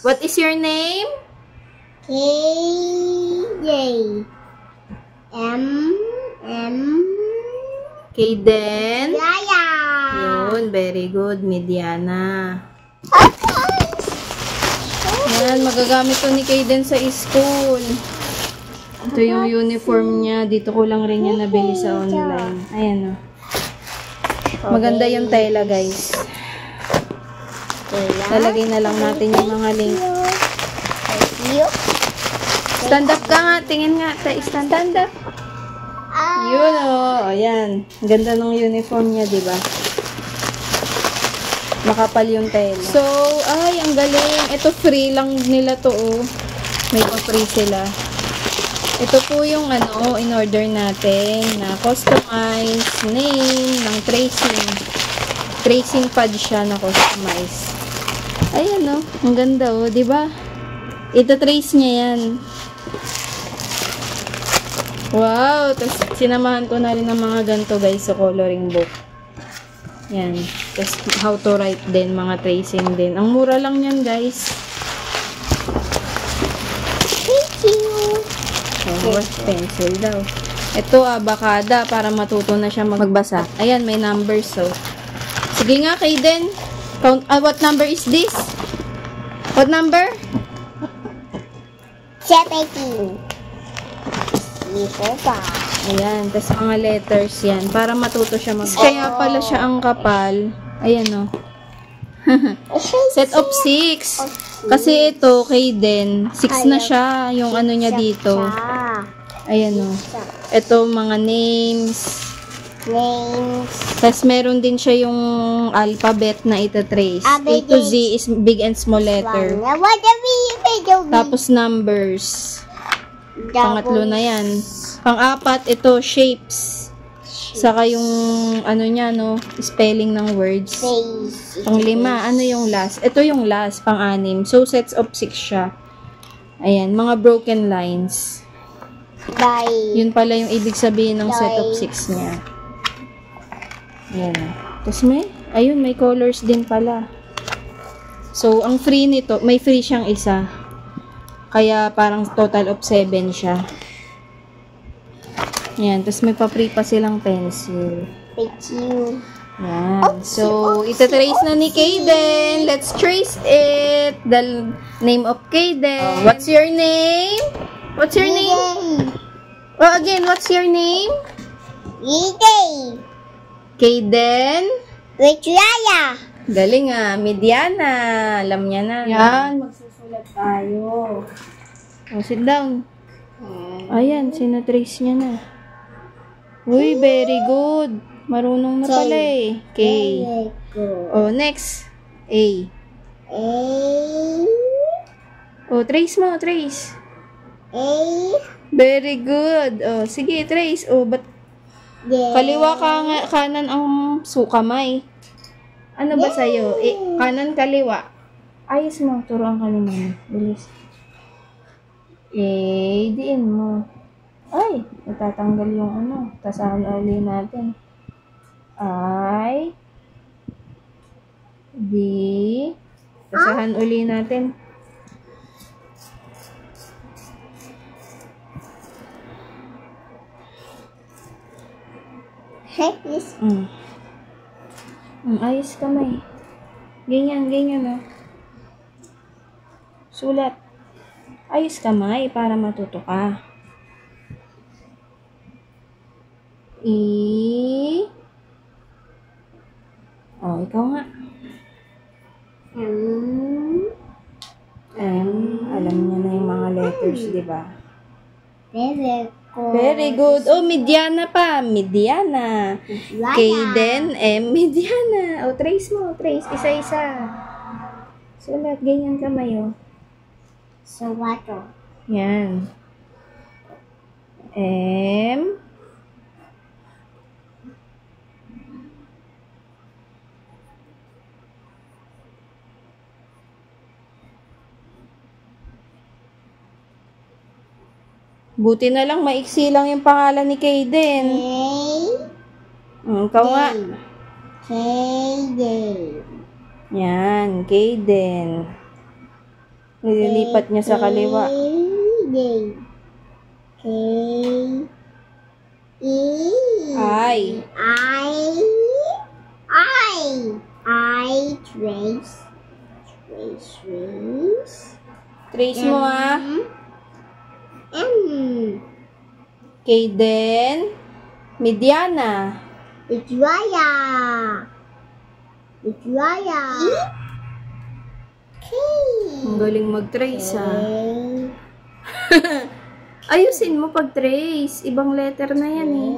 What is your name? K-J. Kaden. Yaya. Yun, very good. Mediana. Yan, magagamit to ni Kaden sa school. Ito yung uniform niya. Dito ko lang rin yan nabili sa online. Ayan o. Maganda yung tela, guys. Lalagay na lang natin yung mga link. Stand up ka nga. Tingin nga. Stand up. Yun o. Ayan. Ganda ng uniform niya, diba? Makapal yung tela. So, ay, ang galing. Ito, free lang nila to, oh. May pa-free sila. Ito po yung, in-order natin na customized name ng tracing. Tracing pad siya na customized. Ayan, oh. Ang ganda, oh. Diba? Ito, trace niya yan. Wow! Tapos, sinamahan ko na rin ng mga ganito, guys, sa coloring book. Yan. Tapos, how to write din, mga tracing din. Ang mura lang yan, guys. Thank you. Oh, pencil daw. Ito, bakada, para matuto na siya magbasa. Ayan, may numbers, so. Sige nga, Kaden. Count, what number is this? What number? 17. Ito pa. Ayan, tapos mga letters yan, para matuto siya magbasa. Kaya pala siya ang kapal. Ayan, oh. Set of 6. Kasi ito, Kaden, 6 na siya, yung ano niya dito. Ayan, oh. Ito, mga names. Tapos, meron din siya yung alphabet na ita-trace. A to Z is big and small letter. Tapos, numbers. Pangatlo na yan. Pang-apat, ito, shapes. Saka yung, niya, spelling ng words. Pang-lima, ano yung last? Ito yung last, pang-anim. So, sets of 6 siya. Ayan, mga broken lines. Yun pala yung ibig sabihin ng set of 6 niya. Ayan. Tapos may colors din pala. So, ang free nito, may free siyang isa. Kaya parang total of 7 siya. Ayan. Tapos may pa-free pa silang pencil. Thank you. Ayan. So, itatrace na ni Kaden. Let's trace it. The name of Kaden. What's your name? What's your name? Oh, again, what's your name? Kaden? Yaya. Galing ah. Mediana. Alam niya na. Yan. Magsusulat tayo. Oh, sit down. Ayan. Sinatrace niya na. Uy, very good. Marunong na pala eh. K. Oh, next. A. Oh, trace mo. Trace. Very good. Oh, sige, trace. Oh, but kaliwa kanan ang kamay. Ano ba sa'yo? Kanan, kaliwa. Ayos mo. Turuan ka naman. Bilis. Diin mo. Ay, natatanggal yung Tasahan ulit natin. I, D, tasahan ulit natin. Ayos kamay. Ganyan, oh. Sulat. Ayos kamay para matuto ka. Oh, ikaw nga. Alam niya na yung mga letters, di ba? Very good. Oh, Mediana pa. Mediana. Kaden, Mediana. Oh, trace mo. Trace. Isa-isa. Sulat. Ganyan kamay, oh. Sawato. Yan. Buti na lang, maiksi lang yung pangalan ni Kaden. Ikaw nga. Kaden. Yan, Kaden. Nililipat niya sa kaliwa. K, E, I. Trace. Trace mo ah. M, Kaden. Mediana. Victoria. K, Ang galing mag-trace ah. A, Ayusin mo pag-trace. Ibang letter na yan eh.